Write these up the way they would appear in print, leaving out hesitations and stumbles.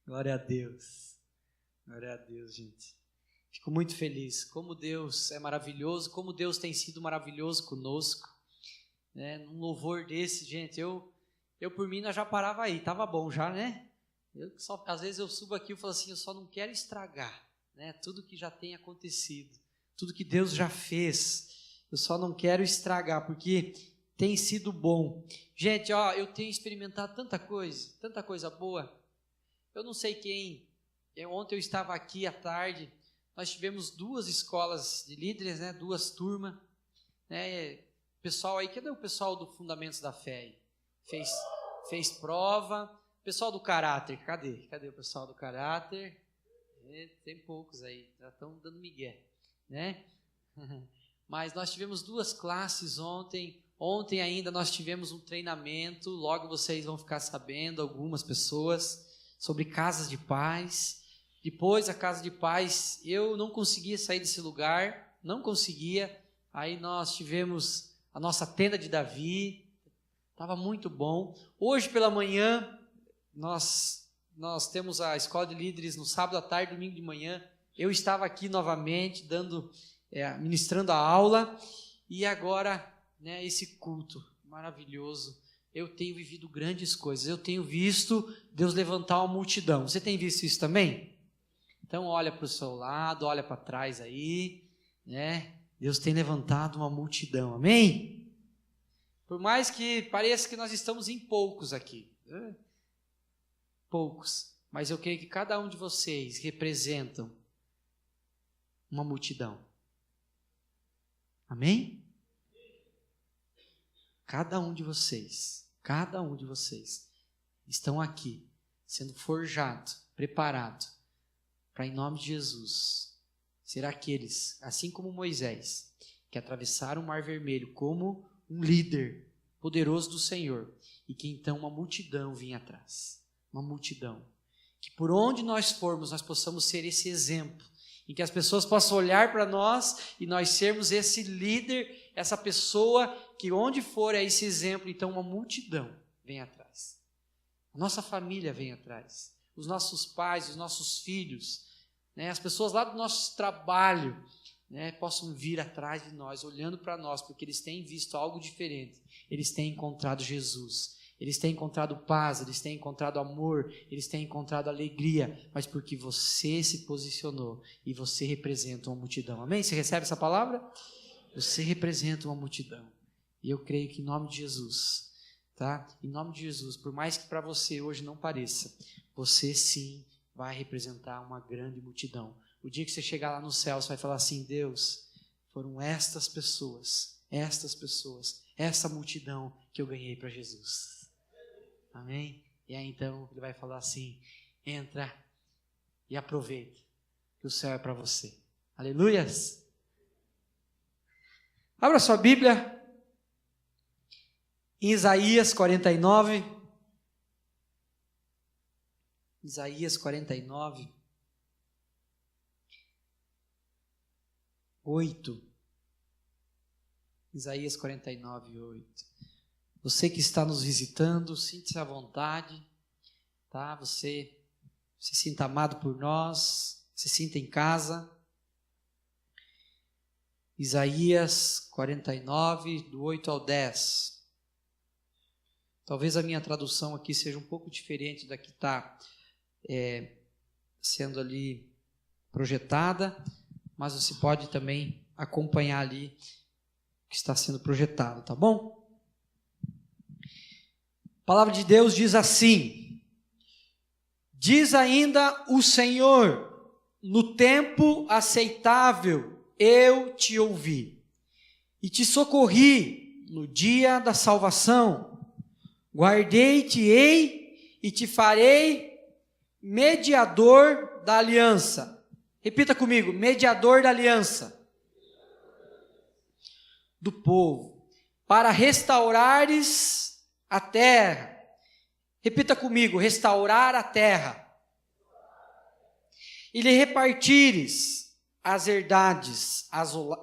Glória a Deus. Glória a Deus, gente. Fico muito feliz. Como Deus é maravilhoso, como Deus tem sido maravilhoso conosco. Né? Num louvor desse, gente, eu por mim já parava aí, estava bom já, né? Às vezes eu subo aqui e falo assim, eu só não quero estragar, né? Tudo que já tem acontecido, tudo que Deus já fez, eu só não quero estragar, porque tem sido bom. Gente, eu tenho experimentado tanta coisa boa. Eu não sei quem, ontem eu estava aqui à tarde, nós tivemos 2 escolas de líderes, né? 2 turmas, né? Pessoal aí, cadê o pessoal do Fundamentos da Fé aí? Fez prova. Pessoal do caráter, cadê o pessoal do caráter? Tem poucos aí, já estão dando migué, né? Mas nós tivemos 2 classes ontem ainda nós tivemos um treinamento, logo vocês vão ficar sabendo, algumas pessoas, sobre casas de paz. Depois a casa de paz, eu não conseguia sair desse lugar, aí nós tivemos a nossa tenda de Davi, estava muito bom. Hoje pela manhã, nós temos a escola de líderes no sábado à tarde, domingo de manhã. Eu estava aqui novamente, ministrando a aula, e agora, né, esse culto maravilhoso. Eu tenho vivido grandes coisas, eu tenho visto Deus levantar uma multidão. Você tem visto isso também? Então olha para o seu lado, olha para trás aí, né? Deus tem levantado uma multidão, amém? Por mais que pareça que nós estamos em poucos aqui, poucos, mas eu creio que cada um de vocês representam uma multidão, amém? Cada um de vocês estão aqui, sendo forjado, preparado, para em nome de Jesus, ser aqueles, assim como Moisés, que atravessaram o Mar Vermelho como um líder poderoso do Senhor, e que então uma multidão vinha atrás, uma multidão, que por onde nós formos, nós possamos ser esse exemplo, em que as pessoas possam olhar para nós, e nós sermos esse líder, essa pessoa, que onde for é esse exemplo, então uma multidão vem atrás, a nossa família vem atrás, os nossos pais, os nossos filhos, né, as pessoas lá do nosso trabalho, né, possam vir atrás de nós, olhando para nós, porque eles têm visto algo diferente, eles têm encontrado Jesus, eles têm encontrado paz, eles têm encontrado amor, eles têm encontrado alegria, mas porque você se posicionou e você representa uma multidão, amém? Você recebe essa palavra? Você representa uma multidão, e eu creio que em nome de Jesus, tá? Em nome de Jesus, por mais que para você hoje não pareça, você sim vai representar uma grande multidão. O dia que você chegar lá no céu, você vai falar assim, Deus, foram estas pessoas, essa multidão que eu ganhei para Jesus. Amém? E aí então ele vai falar assim, entra e aproveita, que o céu é para você. Aleluias! Abra sua Bíblia em Isaías 49. Isaías 49. 8. Isaías 49, 8. Você que está nos visitando, sinta-se à vontade, tá? Você se sinta amado por nós, se sinta em casa. Isaías 49, do 8 ao 10. Talvez a minha tradução aqui seja um pouco diferente da que está sendo ali projetada, mas você pode também acompanhar ali o que está sendo projetado, tá bom? A palavra de Deus diz assim, diz ainda o Senhor, no tempo aceitável eu te ouvi, e te socorri no dia da salvação, guardei-te-ei e te farei mediador da aliança. Repita comigo, mediador da aliança do povo, para restaurares a terra. Repita comigo, restaurar a terra. E lhe repartires as herdades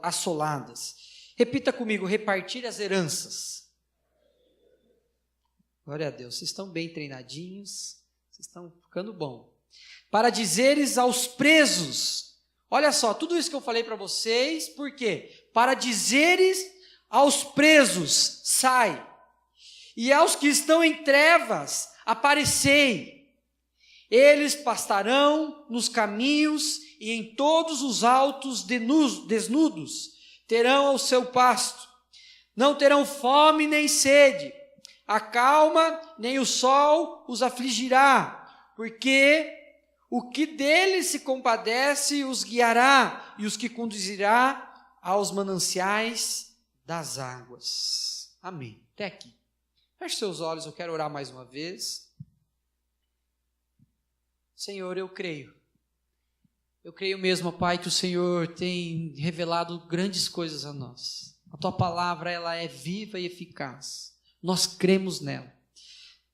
assoladas. Repita comigo, repartir as heranças. Glória a Deus, vocês estão bem treinadinhos, Vocês estão ficando bom. Para dizeres aos presos, olha só, tudo isso que eu falei para vocês, por quê? Para dizeres aos presos, sai, e aos que estão em trevas, aparecei. Eles pastarão nos caminhos e em todos os altos desnudos terão ao seu pasto. Não terão fome nem sede, a calma nem o sol os afligirá, porque o que deles se compadece os guiará e os que conduzirá aos mananciais das águas. Amém. Até aqui. Feche seus olhos, eu quero orar mais uma vez. Senhor, eu creio. Eu creio mesmo, Pai, que o Senhor tem revelado grandes coisas a nós. A Tua palavra, ela é viva e eficaz. Nós cremos nela.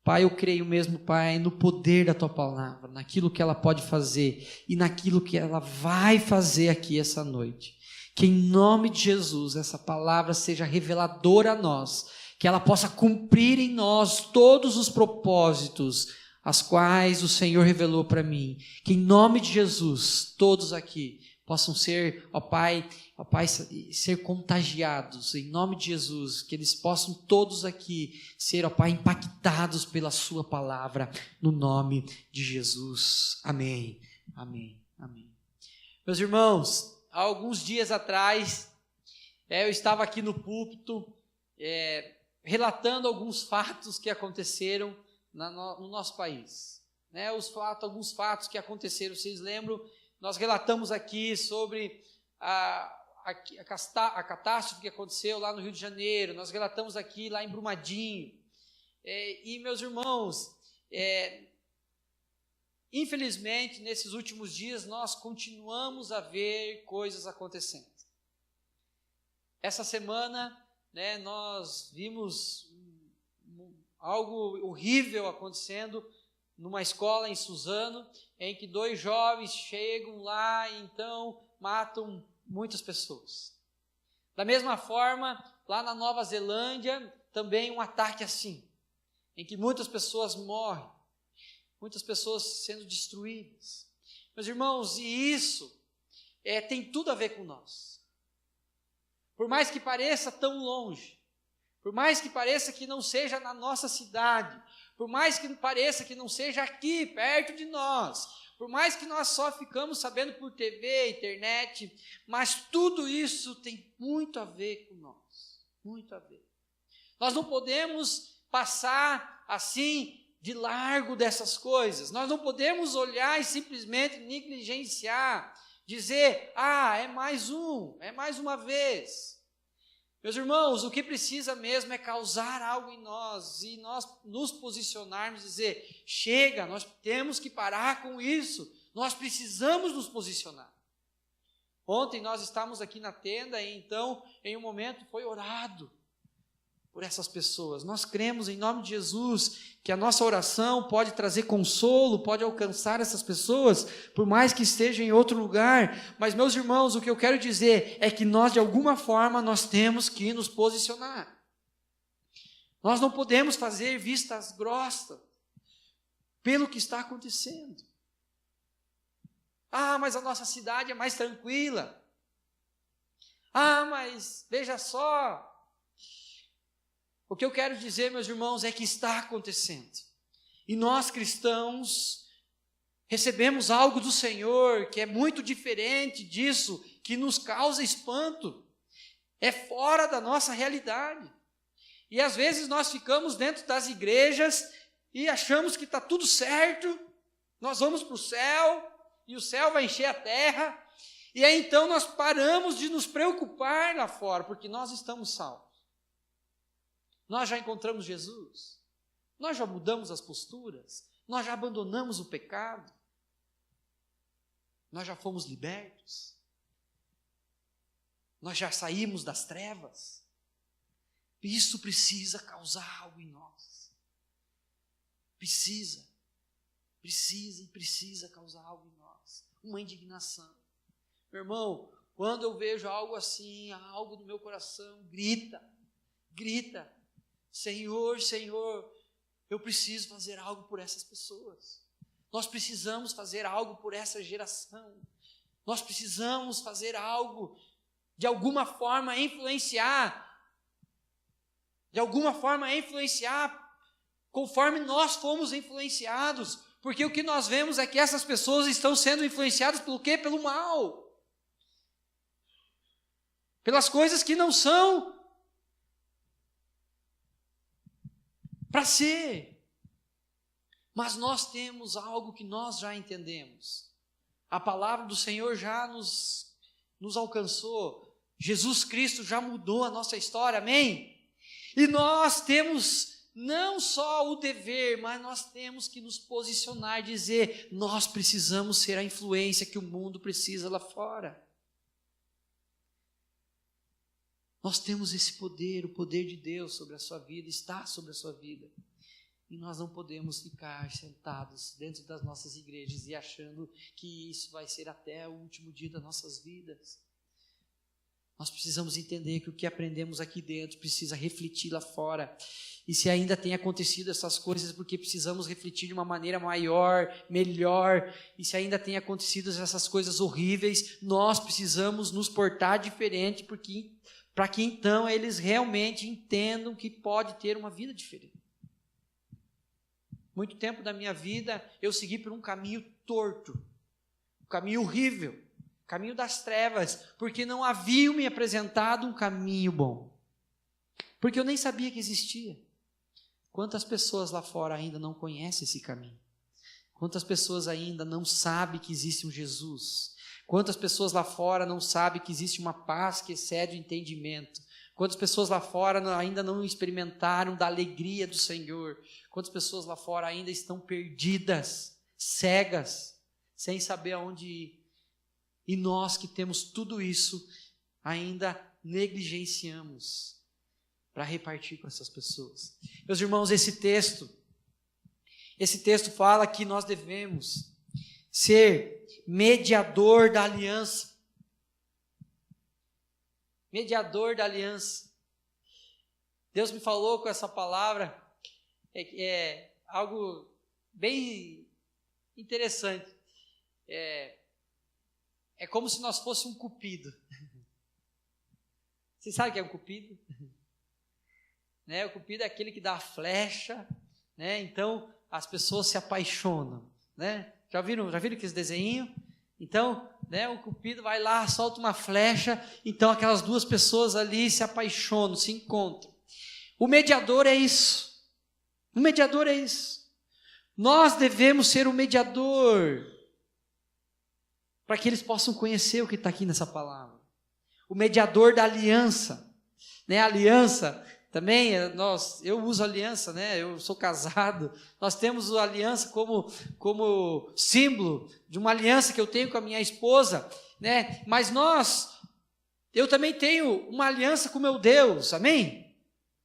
Pai, eu creio mesmo, Pai, no poder da Tua palavra, naquilo que ela pode fazer e naquilo que ela vai fazer aqui essa noite. Que em nome de Jesus essa palavra seja reveladora a nós, que ela possa cumprir em nós todos os propósitos as quais o Senhor revelou para mim. Que em nome de Jesus todos aqui possam ser, ó Pai, ser contagiados, em nome de Jesus, que eles possam todos aqui ser, ó Pai, impactados pela sua palavra, no nome de Jesus. Amém, amém, amém. Meus irmãos, há alguns dias atrás, eu estava aqui no púlpito, relatando alguns fatos que aconteceram no nosso país, né? Alguns fatos que aconteceram, vocês lembram? Nós relatamos aqui sobre a catástrofe que aconteceu lá no Rio de Janeiro, nós relatamos aqui lá em Brumadinho, e meus irmãos, infelizmente nesses últimos dias nós continuamos a ver coisas acontecendo. Essa semana, né, nós vimos algo horrível acontecendo numa escola em Suzano, em que 2 jovens chegam lá e então matam muitas pessoas. Da mesma forma, lá na Nova Zelândia, também um ataque assim, em que muitas pessoas morrem, muitas pessoas sendo destruídas. Meus irmãos, e isso tem tudo a ver com nós. Por mais que pareça tão longe, por mais que pareça que não seja na nossa cidade, por mais que pareça que não seja aqui, perto de nós, por mais que nós só ficamos sabendo por TV, internet, mas tudo isso tem muito a ver com nós, muito a ver. Nós não podemos passar assim de largo dessas coisas, nós não podemos olhar e simplesmente negligenciar, dizer, é mais uma vez. Meus irmãos, o que precisa mesmo é causar algo em nós e nós nos posicionarmos e dizer, chega, nós temos que parar com isso, nós precisamos nos posicionar. Ontem nós estávamos aqui na tenda e então, em um momento, foi orado por essas pessoas. Nós cremos em nome de Jesus que a nossa oração pode trazer consolo, pode alcançar essas pessoas, por mais que estejam em outro lugar. Mas, meus irmãos, o que eu quero dizer é que nós, de alguma forma, nós temos que nos posicionar. Nós não podemos fazer vistas grossas pelo que está acontecendo. Mas a nossa cidade é mais tranquila. Mas veja só. O que eu quero dizer, meus irmãos, é que está acontecendo. E nós cristãos recebemos algo do Senhor que é muito diferente disso, que nos causa espanto. É fora da nossa realidade. E às vezes nós ficamos dentro das igrejas e achamos que está tudo certo, nós vamos para o céu e o céu vai encher a terra. E aí então nós paramos de nos preocupar lá fora, porque nós estamos salvos. Nós já encontramos Jesus, nós já mudamos as posturas, nós já abandonamos o pecado, nós já fomos libertos, nós já saímos das trevas. Isso precisa causar algo em nós, precisa causar algo em nós, uma indignação. Meu irmão, quando eu vejo algo assim, algo no meu coração, grita, Senhor, eu preciso fazer algo por essas pessoas. Nós precisamos fazer algo por essa geração. Nós precisamos fazer algo, de alguma forma influenciar, conforme nós fomos influenciados. Porque o que nós vemos é que essas pessoas estão sendo influenciadas pelo quê? Pelo mal. Pelas coisas que não são para ser. Mas nós temos algo que nós já entendemos. A palavra do Senhor já nos alcançou. Jesus Cristo já mudou a nossa história, amém? E nós temos não só o dever, mas nós temos que nos posicionar e dizer, nós precisamos ser a influência que o mundo precisa lá fora. Nós temos esse poder, o poder de Deus sobre a sua vida, está sobre a sua vida. E nós não podemos ficar sentados dentro das nossas igrejas e achando que isso vai ser até o último dia das nossas vidas. Nós precisamos entender que o que aprendemos aqui dentro precisa refletir lá fora. E se ainda tem acontecido essas coisas, é porque precisamos refletir de uma maneira maior, melhor. E se ainda tem acontecido essas coisas horríveis, nós precisamos nos portar diferente, para que então eles realmente entendam que pode ter uma vida diferente. Muito tempo da minha vida eu segui por um caminho torto, um caminho horrível, um caminho das trevas, porque não haviam me apresentado um caminho bom, porque eu nem sabia que existia. Quantas pessoas lá fora ainda não conhecem esse caminho? Quantas pessoas ainda não sabem que existe um Jesus? Quantas pessoas lá fora não sabem que existe uma paz que excede o entendimento? Quantas pessoas lá fora ainda não experimentaram da alegria do Senhor? Quantas pessoas lá fora ainda estão perdidas, cegas, sem saber aonde ir? E nós que temos tudo isso, ainda negligenciamos para repartir com essas pessoas. Meus irmãos, esse texto fala que nós devemos ser mediador da aliança. Mediador da aliança. Deus me falou com essa palavra, é algo bem interessante. É como se nós fôssemos um cupido. Vocês sabem o que é um cupido? Né? O cupido é aquele que dá a flecha, né? Então as pessoas se apaixonam, né? Já viram aqueles desenhos? Então, né, o cupido vai lá, solta uma flecha, então aquelas duas pessoas ali se apaixonam, se encontram. O mediador é isso. O mediador é isso. Nós devemos ser o mediador para que eles possam conhecer o que está aqui nessa palavra. O mediador da aliança, né? A aliança também, eu uso aliança, né? Eu sou casado, nós temos a aliança como símbolo de uma aliança que eu tenho com a minha esposa, né? Mas eu também tenho uma aliança com o meu Deus, amém?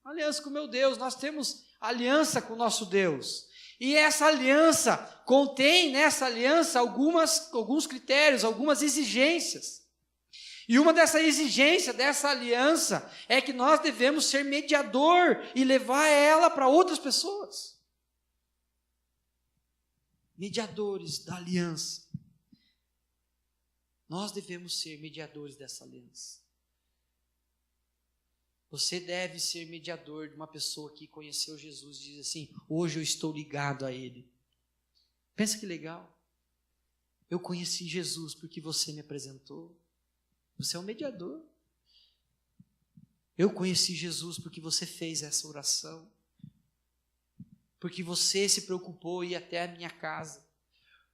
Uma aliança com o meu Deus, nós temos aliança com o nosso Deus. E essa aliança contém nessa aliança alguns critérios, algumas exigências. E uma dessa exigência, dessa aliança, é que nós devemos ser mediador e levar ela para outras pessoas. Mediadores da aliança. Nós devemos ser mediadores dessa aliança. Você deve ser mediador de uma pessoa que conheceu Jesus e diz assim, hoje eu estou ligado a Ele. Pensa que legal. Eu conheci Jesus porque você me apresentou. Você é um mediador. Eu conheci Jesus porque você fez essa oração. Porque você se preocupou em ir até a minha casa.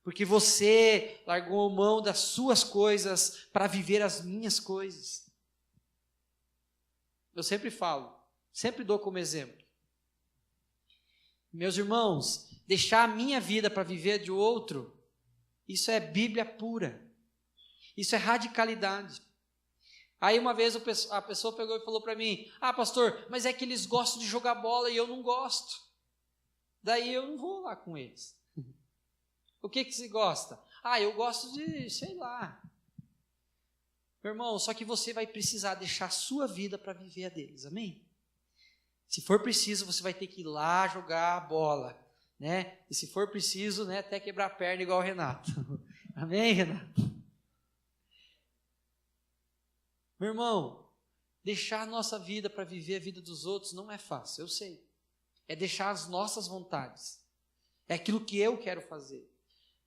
Porque você largou mão das suas coisas para viver as minhas coisas. Eu sempre falo, sempre dou como exemplo. Meus irmãos, deixar a minha vida para viver de outro, isso é Bíblia pura. Isso é radicalidade. Aí uma vez a pessoa pegou e falou para mim, pastor, mas é que eles gostam de jogar bola e eu não gosto. Daí eu não vou lá com eles. O que você gosta? Eu gosto de, sei lá. Meu irmão, só que você vai precisar deixar a sua vida para viver a deles, amém? Se for preciso, você vai ter que ir lá jogar a bola, né? E se for preciso, né, até quebrar a perna igual o Renato. Amém, Renato? Meu irmão, deixar a nossa vida para viver a vida dos outros não é fácil, eu sei. É deixar as nossas vontades. É aquilo que eu quero fazer.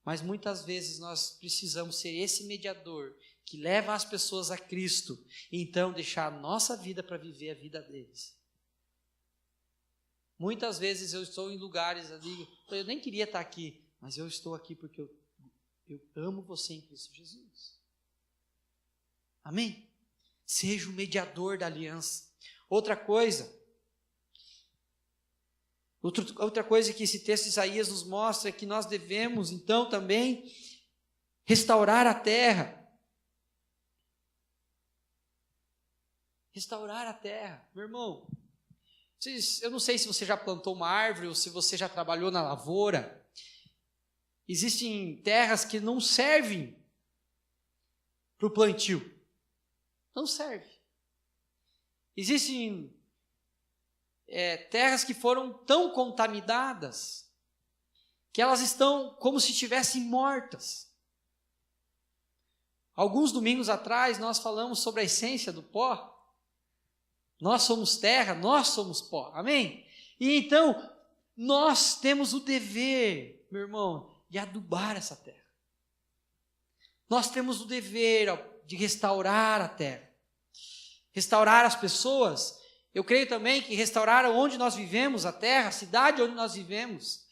Mas muitas vezes nós precisamos ser esse mediador que leva as pessoas a Cristo, e então deixar a nossa vida para viver a vida deles. Muitas vezes eu estou em lugares ali, eu nem queria estar aqui, mas eu estou aqui porque eu amo você em Cristo Jesus. Amém? Seja o mediador da aliança. Outra coisa que esse texto de Isaías nos mostra é que nós devemos, então, também restaurar a terra. Restaurar a terra. Meu irmão, eu não sei se você já plantou uma árvore ou se você já trabalhou na lavoura. Existem terras que não servem para o plantio. Não serve. Existem terras que foram tão contaminadas que elas estão como se estivessem mortas. Alguns domingos atrás nós falamos sobre a essência do pó. Nós somos terra, nós somos pó. Amém? E então nós temos o dever, meu irmão, de adubar essa terra. Nós temos o dever de restaurar a terra. Restaurar as pessoas. Eu creio também que restaurar onde nós vivemos, a terra, a cidade onde nós vivemos.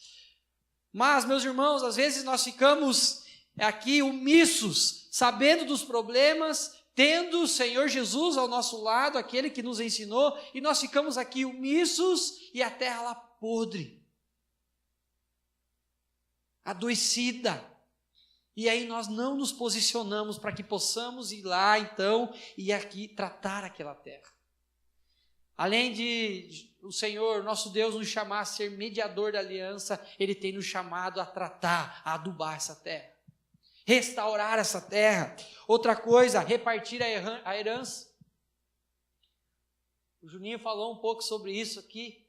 Mas, meus irmãos, às vezes nós ficamos aqui omissos, sabendo dos problemas, tendo o Senhor Jesus ao nosso lado, aquele que nos ensinou, e nós ficamos aqui omissos e a terra lá podre, adoecida. E aí nós não nos posicionamos para que possamos ir lá, então, e aqui tratar aquela terra. Além de o Senhor, nosso Deus, nos chamar a ser mediador da aliança, Ele tem nos chamado a tratar, a adubar essa terra. Restaurar essa terra. Outra coisa, repartir a herança. O Juninho falou um pouco sobre isso aqui,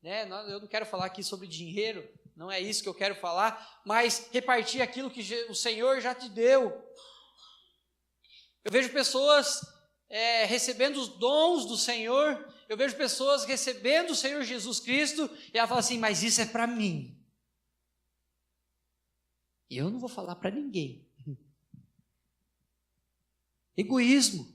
né? Eu não quero falar aqui sobre dinheiro, não é isso que eu quero falar, mas repartir aquilo que o Senhor já te deu. Eu vejo pessoas recebendo os dons do Senhor, eu vejo pessoas recebendo o Senhor Jesus Cristo, e ela fala assim, mas isso é para mim. Eu não vou falar para ninguém. Egoísmo.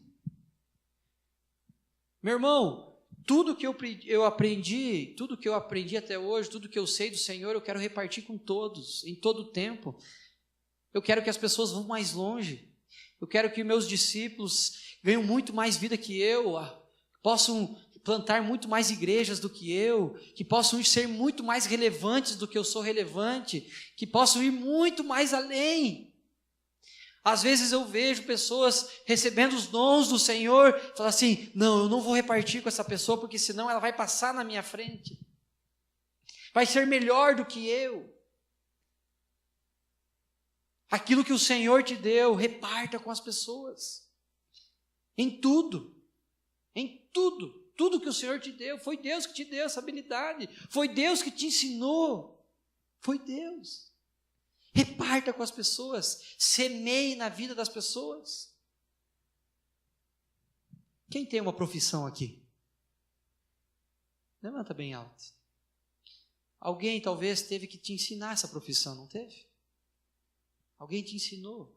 Meu irmão, tudo que eu aprendi, tudo que eu aprendi até hoje, tudo que eu sei do Senhor, eu quero repartir com todos, em todo o tempo. Eu quero que as pessoas vão mais longe. Eu quero que meus discípulos ganhem muito mais vida que eu, possam plantar muito mais igrejas do que eu, que possam ser muito mais relevantes do que eu sou relevante, que possam ir muito mais além. Às vezes eu vejo pessoas recebendo os dons do Senhor, falar assim, não, eu não vou repartir com essa pessoa, porque senão ela vai passar na minha frente, vai ser melhor do que eu. Aquilo que o Senhor te deu, reparta com as pessoas, em tudo, tudo que o Senhor te deu, foi Deus que te deu essa habilidade, foi Deus que te ensinou, foi Deus. Reparta com as pessoas, semeie na vida das pessoas. Quem tem uma profissão aqui? Levanta bem alto. Alguém talvez teve que te ensinar essa profissão, não teve? Alguém te ensinou.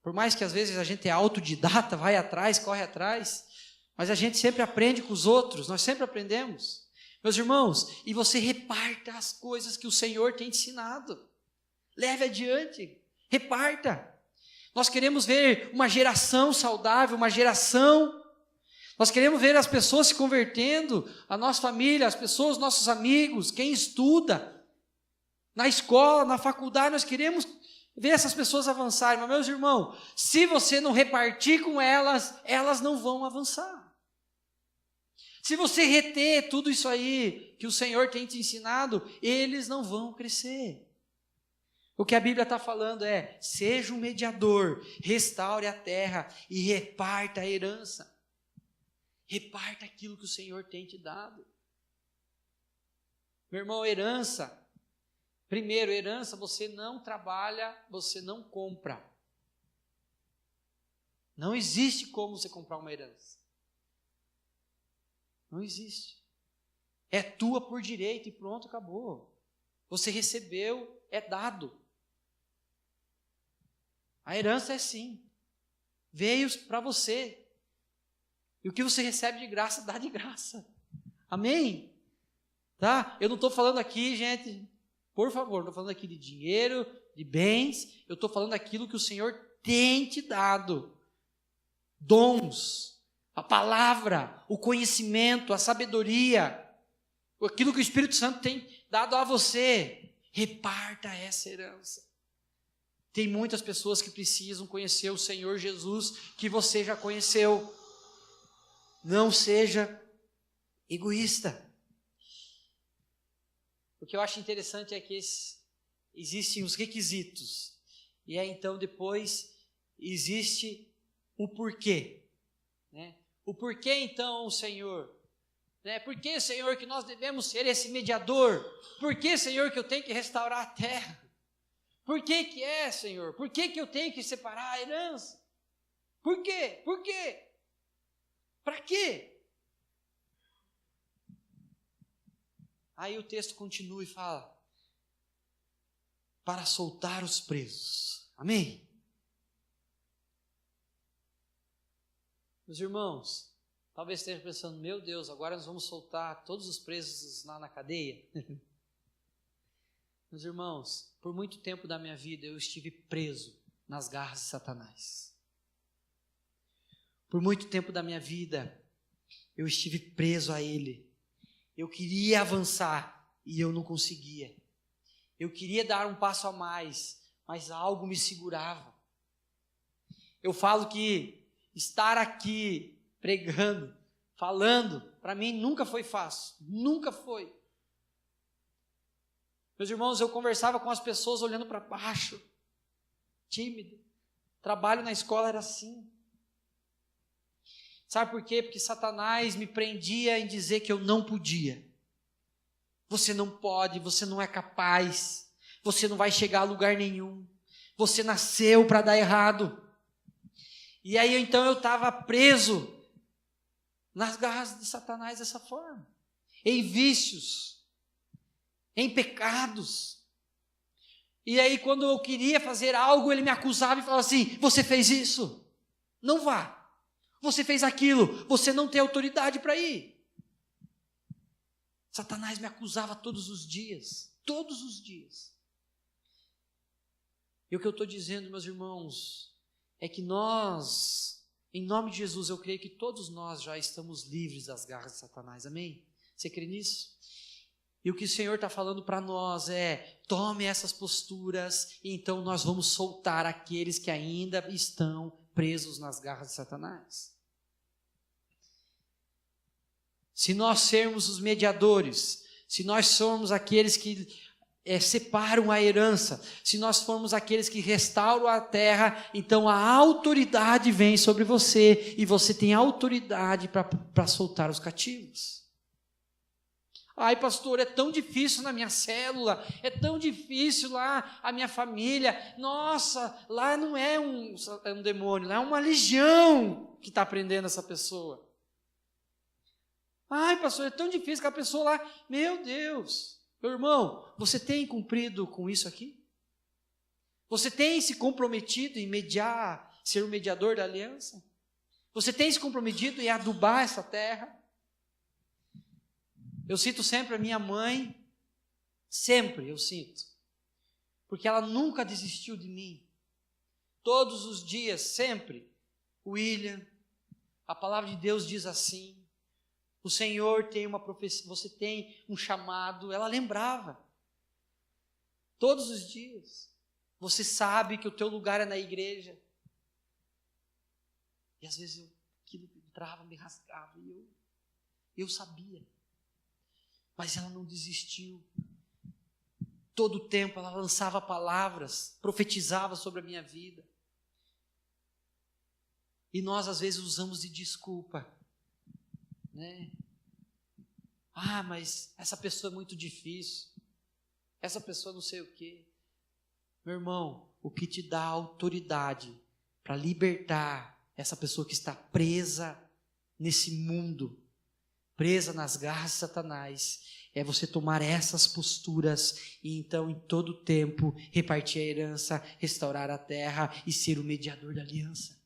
Por mais que às vezes a gente é autodidata, vai atrás, corre atrás, mas a gente sempre aprende com os outros, nós sempre aprendemos. Meus irmãos, e você reparta as coisas que o Senhor tem te ensinado. Leve adiante, reparta. Nós queremos ver uma geração saudável, uma geração. Nós queremos ver as pessoas se convertendo, a nossa família, as pessoas, nossos amigos, quem estuda, na escola, na faculdade, nós queremos ver essas pessoas avançarem. Mas, meus irmãos, se você não repartir com elas, elas não vão avançar. Se você reter tudo isso aí que o Senhor tem te ensinado, eles não vão crescer. O que a Bíblia está falando é, seja um mediador, restaure a terra e reparta a herança. Reparta aquilo que o Senhor tem te dado. Meu irmão, herança. Primeiro, herança, você não trabalha, você não compra. Não existe como você comprar uma herança. Não existe. É tua por direito e pronto, acabou. Você recebeu, é dado. A herança é sim. Veio para você. E o que você recebe de graça, dá de graça. Amém? Tá? Eu não estou falando aqui, gente, por favor, não estou falando aqui de dinheiro, de bens. Eu estou falando daquilo que o Senhor tem te dado. Dons, a palavra, o conhecimento, a sabedoria, aquilo que o Espírito Santo tem dado a você. Reparta essa herança. Tem muitas pessoas que precisam conhecer o Senhor Jesus, que você já conheceu. Não seja egoísta. O que eu acho interessante é que existem os requisitos. E aí então depois existe o porquê. Né? O porquê então, Senhor? Né? Por que, Senhor, que nós devemos ser esse mediador? Por que, Senhor, que eu tenho que restaurar a terra? Por que que é, Senhor? Por que que eu tenho que separar a herança? Por quê? Por quê? Para quê? Aí o texto continua e fala: para soltar os presos. Amém? Meus irmãos, talvez esteja pensando: meu Deus, agora nós vamos soltar todos os presos lá na cadeia? Meus irmãos, por muito tempo da minha vida eu estive preso nas garras de Satanás. Por muito tempo da minha vida eu estive preso a ele. Eu queria avançar e eu não conseguia. Eu queria dar um passo a mais, mas algo me segurava. Eu falo que estar aqui pregando, falando, para mim nunca foi fácil, nunca foi. Meus irmãos, eu conversava com as pessoas olhando para baixo, tímido. Trabalho na escola era assim. Sabe por quê? Porque Satanás me prendia em dizer que eu não podia. Você não pode, você não é capaz, você não vai chegar a lugar nenhum. Você nasceu para dar errado. E aí então eu estava preso nas garras de Satanás dessa forma. Em vícios, em pecados. E aí quando eu queria fazer algo, ele me acusava e falava assim: você fez isso, não vá. Você fez aquilo, você não tem autoridade para ir. Satanás me acusava todos os dias. Todos os dias. E o que eu estou dizendo, meus irmãos, é que nós, em nome de Jesus, eu creio que todos nós já estamos livres das garras de Satanás. Amém? Você crê nisso? E o que o Senhor está falando para nós é: tome essas posturas, e então nós vamos soltar aqueles que ainda estão presos nas garras de Satanás. Se nós sermos os mediadores, se nós somos aqueles que separam a herança, se nós formos aqueles que restauram a terra, então a autoridade vem sobre você, e você tem autoridade para soltar os cativos. Ai, pastor, é tão difícil na minha célula, é tão difícil lá a minha família. Nossa, lá não é um demônio, lá é uma legião que está prendendo essa pessoa. Ai, pastor, é tão difícil que a pessoa lá... Meu Deus, meu irmão, você tem cumprido com isso aqui? Você tem se comprometido em mediar, ser o mediador da aliança? Você tem se comprometido em adubar essa terra? Eu cito sempre a minha mãe, sempre eu cito, porque ela nunca desistiu de mim. Todos os dias, sempre. William, a palavra de Deus diz assim: o Senhor tem uma profecia, você tem um chamado. Ela lembrava, todos os dias. Você sabe que o teu lugar é na igreja. E às vezes aquilo entrava, me rasgava, e eu sabia. Mas ela não desistiu. Todo o tempo ela lançava palavras, profetizava sobre a minha vida. E nós às vezes usamos de desculpa, né? Ah, mas essa pessoa é muito difícil. Essa pessoa não sei o quê. Meu irmão, o que te dá autoridade para libertar essa pessoa que está presa nesse mundo, presa nas garras de Satanás, é você tomar essas posturas e então em todo tempo repartir a herança, restaurar a terra e ser o mediador da aliança.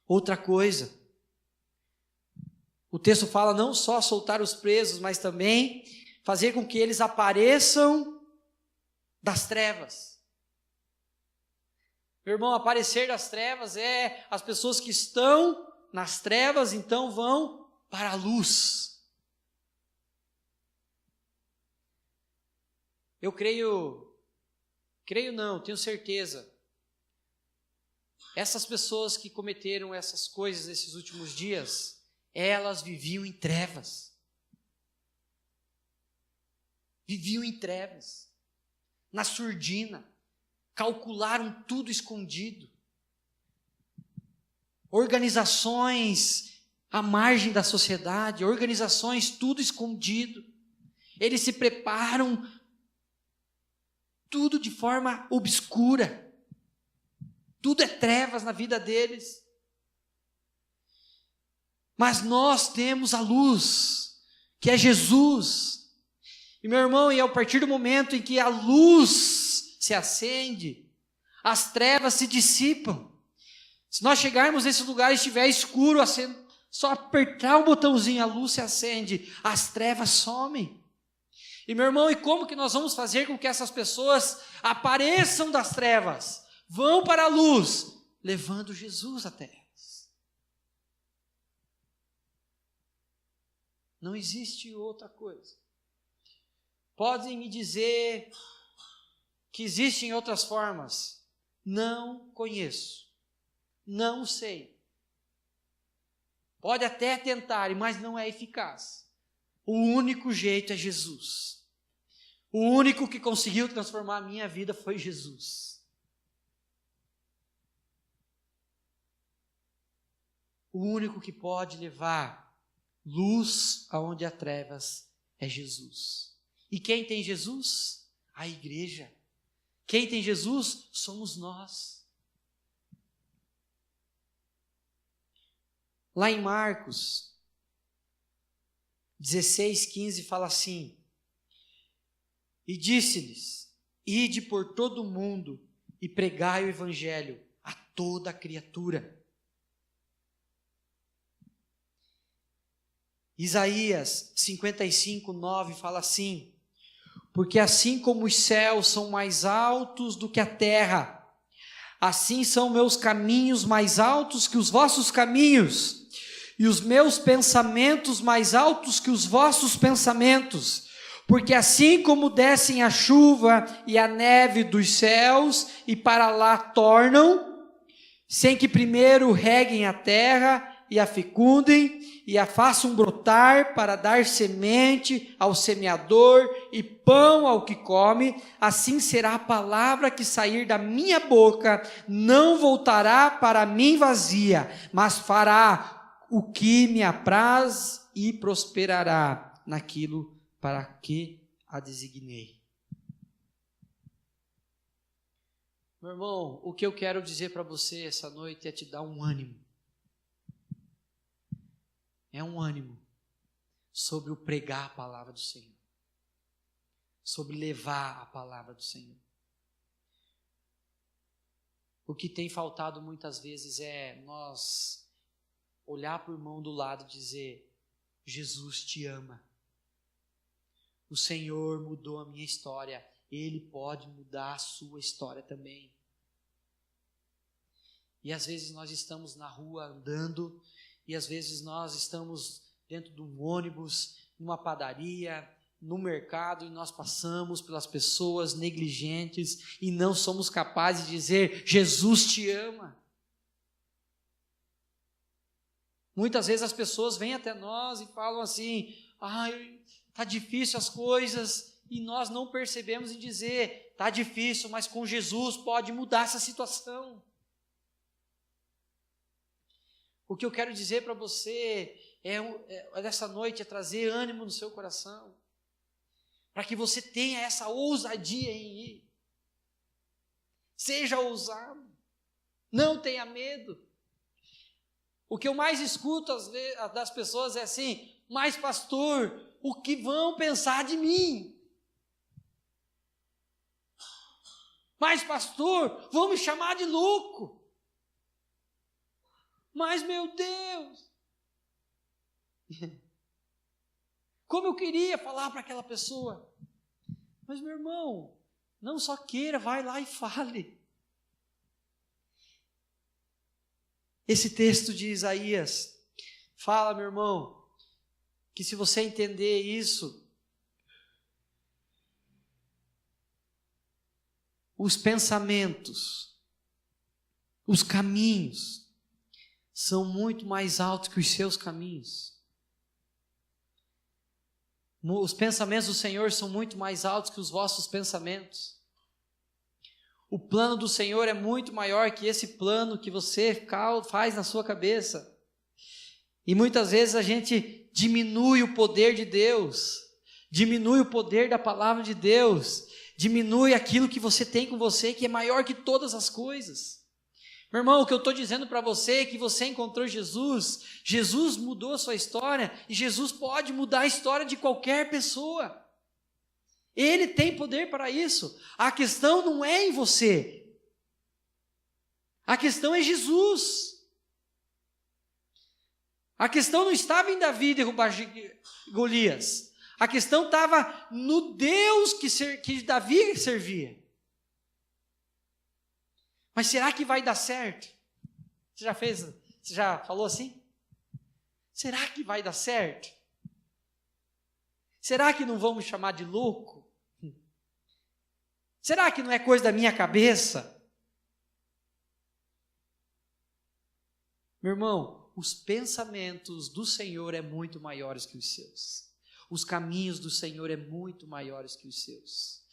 Outra coisa, o texto fala não só soltar os presos, mas também fazer com que eles apareçam das trevas. Meu irmão, aparecer das trevas é as pessoas que estão nas trevas, então vão para a luz. Eu creio não, tenho certeza. Essas pessoas que cometeram essas coisas nesses últimos dias, elas viviam em trevas. Viviam em trevas, na surdina, calcularam tudo escondido. Organizações à margem da sociedade, organizações tudo escondido. Eles se preparam tudo de forma obscura. Tudo é trevas na vida deles. Mas nós temos a luz, que é Jesus. E meu irmão, e a partir do momento em que a luz se acende, as trevas se dissipam. Se nós chegarmos nesse lugar e estiver escuro, só apertar um botãozinho, a luz se acende, as trevas somem. E meu irmão, e como que nós vamos fazer com que essas pessoas apareçam das trevas, vão para a luz, levando Jesus até elas? Não existe outra coisa. Podem me dizer que existem outras formas? Não conheço, não sei. Pode até tentar, mas não é eficaz. O único jeito é Jesus. O único que conseguiu transformar a minha vida foi Jesus. O único que pode levar luz aonde há trevas é Jesus. E quem tem Jesus? A igreja. Quem tem Jesus? Somos nós. Lá em Marcos 16:15 fala assim: e disse-lhes: ide por todo o mundo e pregai o evangelho a toda criatura. Isaías 55:9 fala assim: porque assim como os céus são mais altos do que a terra, assim são meus caminhos mais altos que os vossos caminhos, e os meus pensamentos mais altos que os vossos pensamentos. Porque assim como descem a chuva e a neve dos céus e para lá tornam, sem que primeiro reguem a terra e a fecundem e a façam brotar para dar semente ao semeador e pão ao que come, assim será a palavra que sair da minha boca, não voltará para mim vazia, mas fará o que me apraz e prosperará naquilo para que a designei. Meu irmão, o que eu quero dizer para você essa noite é te dar um ânimo. É um ânimo sobre o pregar a palavra do Senhor, sobre levar a palavra do Senhor. O que tem faltado muitas vezes é nós olhar para o irmão do lado e dizer: Jesus te ama. O Senhor mudou a minha história, Ele pode mudar a sua história também. E às vezes nós estamos na rua andando, e às vezes nós estamos dentro de um ônibus, numa padaria, no mercado, e nós passamos pelas pessoas negligentes e não somos capazes de dizer: Jesus te ama. Muitas vezes as pessoas vêm até nós e falam assim: ai, está difícil as coisas, e nós não percebemos em dizer: está difícil, mas com Jesus pode mudar essa situação. O que eu quero dizer para você dessa noite é trazer ânimo no seu coração, para que você tenha essa ousadia em ir. Seja ousado, não tenha medo. O que eu mais escuto às vezes das pessoas é assim: mas pastor, o que vão pensar de mim? Mas pastor, vão me chamar de louco. Mas meu Deus, como eu queria falar para aquela pessoa. Mas meu irmão, não só queira, vai lá e fale. Esse texto de Isaías fala, meu irmão, que se você entender isso, os pensamentos, os caminhos, são muito mais altos que os seus caminhos. Os pensamentos do Senhor são muito mais altos que os vossos pensamentos. O plano do Senhor é muito maior que esse plano que você faz na sua cabeça. E muitas vezes a gente diminui o poder de Deus, diminui o poder da palavra de Deus, diminui aquilo que você tem com você, que é maior que todas as coisas. Meu irmão, o que eu estou dizendo para você é que você encontrou Jesus, Jesus mudou a sua história, e Jesus pode mudar a história de qualquer pessoa. Ele tem poder para isso. A questão não é em você, a questão é Jesus. A questão não estava em Davi derrubar Golias, a questão estava no Deus que Davi servia. Mas será que vai dar certo? Você já falou assim? Será que vai dar certo? Será que não vão me chamar de louco? Será que não é coisa da minha cabeça? Meu irmão, os pensamentos do Senhor é muito maiores que os seus. Os caminhos do Senhor é muito maiores que os seus.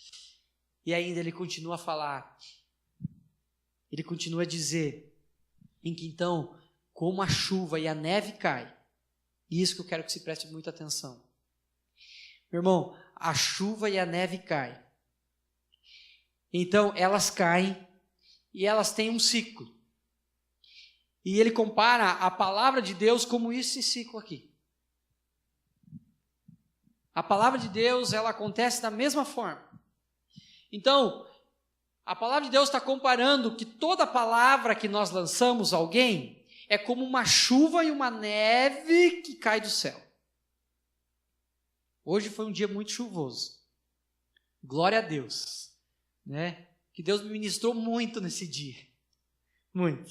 E ainda ele continua a falar. Ele continua a dizer, em que então, como a chuva e a neve cai, e isso que eu quero que se preste muita atenção. Meu irmão, a chuva e a neve caem. Então, elas caem e elas têm um ciclo. E ele compara a palavra de Deus como esse ciclo aqui. A palavra de Deus, ela acontece da mesma forma. Então, a palavra de Deus está comparando que toda palavra que nós lançamos a alguém é como uma chuva e uma neve que cai do céu. Hoje foi um dia muito chuvoso. Glória a Deus, né? Que Deus me ministrou muito nesse dia. Muito.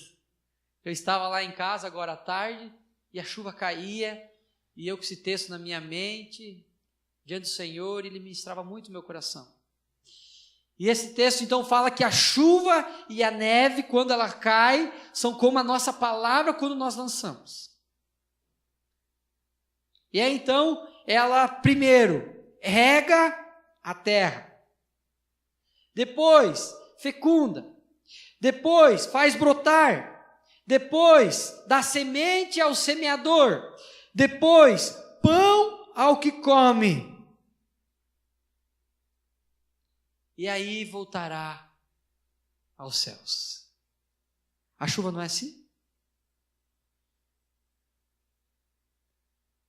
Eu estava lá em casa agora à tarde e a chuva caía e eu com esse texto na minha mente, diante do Senhor, ele ministrava muito o meu coração. E esse texto então fala que a chuva e a neve, quando ela cai, são como a nossa palavra quando nós lançamos. E aí então, ela primeiro rega a terra, depois fecunda, depois faz brotar, depois dá semente ao semeador, depois pão ao que come. E aí voltará aos céus. A chuva não é assim?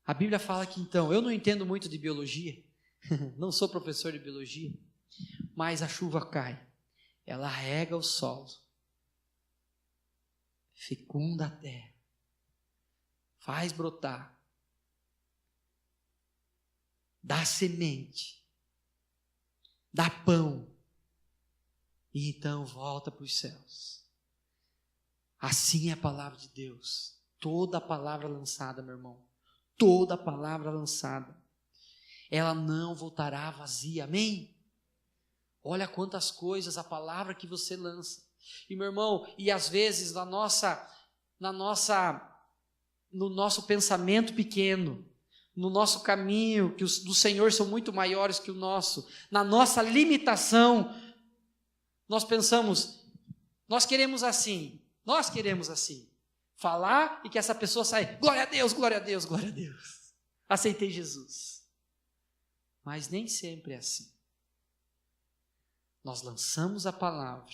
A Bíblia fala que então, eu não entendo muito de biologia, não sou professor de biologia, mas a chuva cai, ela rega o solo, fecunda a terra, faz brotar, dá semente, dá pão, e então volta para os céus. Assim é a palavra de Deus. Toda a palavra lançada, meu irmão, toda a palavra lançada, ela não voltará vazia, amém? Olha quantas coisas a palavra que você lança. E meu irmão, e às vezes no nosso pensamento pequeno, no nosso caminho, que os do Senhor são muito maiores que o nosso, na nossa limitação, nós pensamos, nós queremos assim, falar e que essa pessoa saia, glória a Deus, glória a Deus, glória a Deus. Aceitei Jesus. Mas nem sempre é assim. Nós lançamos a palavra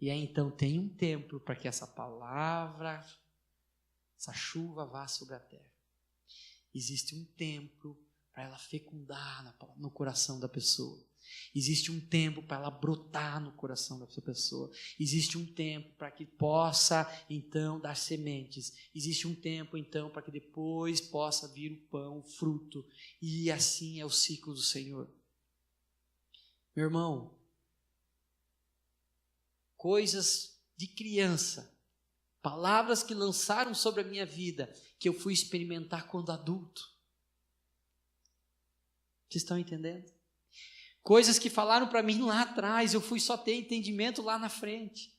e aí então tem um tempo para que essa palavra, essa chuva vá sobre a terra. Existe um tempo para ela fecundar no coração da pessoa. Existe um tempo para ela brotar no coração dessa pessoa. Existe um tempo para que possa então dar sementes. Existe um tempo então para que depois possa vir o pão, o fruto. E assim é o ciclo do Senhor. Meu irmão, coisas de criança, palavras que lançaram sobre a minha vida, que eu fui experimentar quando adulto. Vocês estão entendendo? Coisas que falaram para mim lá atrás, eu fui só ter entendimento lá na frente.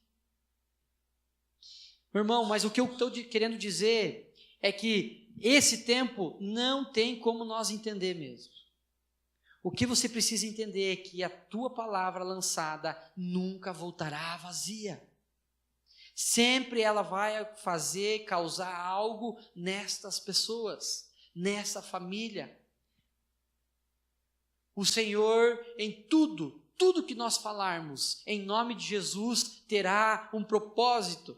Meu irmão, mas o que eu estou querendo dizer é que esse tempo não tem como nós entender mesmo. O que você precisa entender é que a tua palavra lançada nunca voltará vazia. Sempre ela vai causar algo nestas pessoas, nessa família. O Senhor, em tudo que nós falarmos, em nome de Jesus, terá um propósito.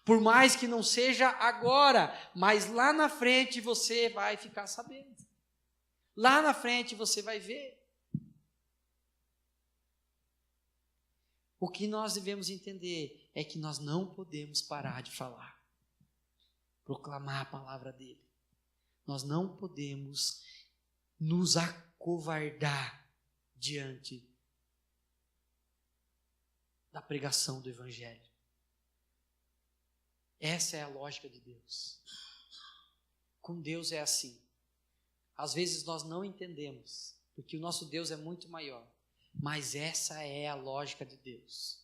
Por mais que não seja agora, mas lá na frente você vai ficar sabendo. Lá na frente você vai ver. O que nós devemos entender é que nós não podemos parar de falar, proclamar a palavra dele. Nós não podemos nos acovardar diante da pregação do Evangelho. Essa é a lógica de Deus. Com Deus é assim. Às vezes nós não entendemos, porque o nosso Deus é muito maior, mas essa é a lógica de Deus.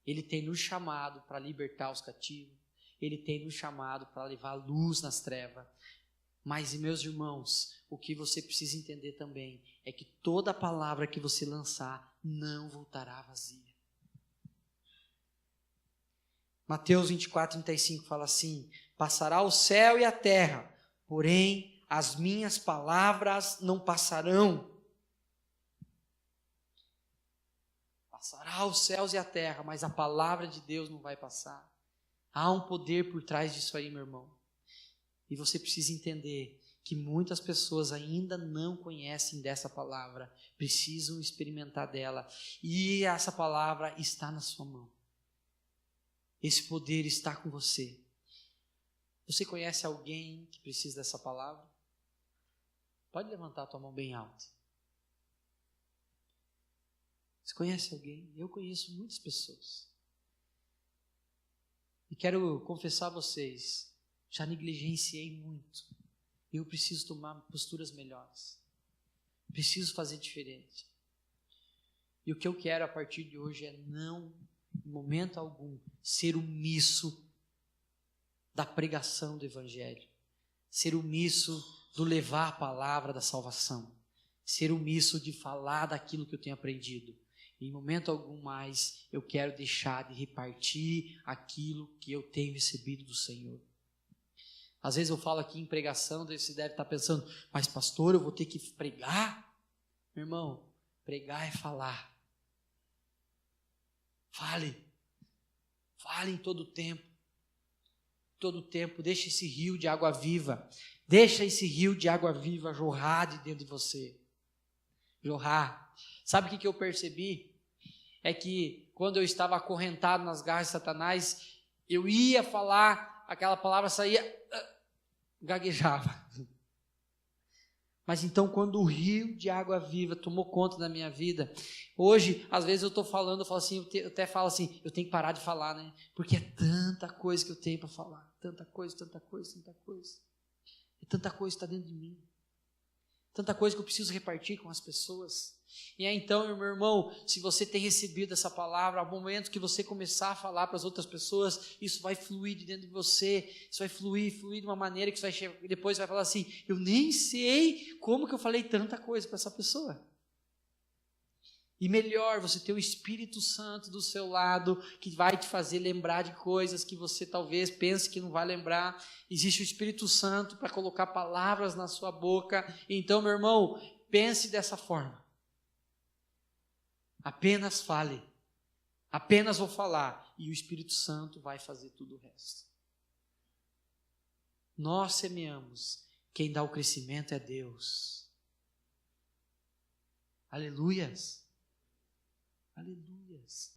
Ele tem nos chamado para libertar os cativos, Ele tem nos chamado para levar luz nas trevas. Mas, meus irmãos, o que você precisa entender também é que toda palavra que você lançar não voltará vazia. Mateus 24:35 fala assim: passará o céu e a terra, porém as minhas palavras não passarão. Passará os céus e a terra, mas a palavra de Deus não vai passar. Há um poder por trás disso aí, meu irmão. E você precisa entender que muitas pessoas ainda não conhecem dessa palavra, precisam experimentar dela, e essa palavra está na sua mão. Esse poder está com você. Você conhece alguém que precisa dessa palavra? Pode levantar a tua mão bem alto. Você conhece alguém? Eu conheço muitas pessoas. E quero confessar a vocês, já negligenciei muito. Eu preciso tomar posturas melhores. Preciso fazer diferente. E o que eu quero a partir de hoje é não, em momento algum, ser omisso da pregação do Evangelho. Ser omisso do levar a palavra da salvação. Ser omisso de falar daquilo que eu tenho aprendido. Em momento algum mais, eu quero deixar de repartir aquilo que eu tenho recebido do Senhor. Às vezes eu falo aqui em pregação, você deve estar pensando, mas pastor, eu vou ter que pregar? Meu irmão, pregar é falar. Fale em todo tempo. Todo tempo, deixa esse rio de água viva. Deixa esse rio de água viva jorrar de dentro de você. Jorrar. Sabe o que eu percebi? É que quando eu estava acorrentado nas garras de Satanás, eu ia falar, aquela palavra saía, gaguejava. Mas então quando o rio de água viva tomou conta da minha vida, hoje, às vezes eu estou falando, eu falo assim, eu até falo assim, eu tenho que parar de falar, né? Porque é tanta coisa que eu tenho para falar. Tanta coisa. É tanta coisa que está dentro de mim. Tanta coisa que eu preciso repartir com as pessoas. E aí então, meu irmão, se você tem recebido essa palavra, ao momento que você começar a falar para as outras pessoas, isso vai fluir de dentro de você, isso vai fluir de uma maneira que você vai depois vai falar assim, eu nem sei como que eu falei tanta coisa para essa pessoa. E melhor, você ter o Espírito Santo do seu lado, que vai te fazer lembrar de coisas que você talvez pense que não vai lembrar. Existe o Espírito Santo para colocar palavras na sua boca. Então, meu irmão, pense dessa forma. Apenas fale. Apenas vou falar. E o Espírito Santo vai fazer tudo o resto. Nós semeamos. Quem dá o crescimento é Deus. Aleluias. Aleluias.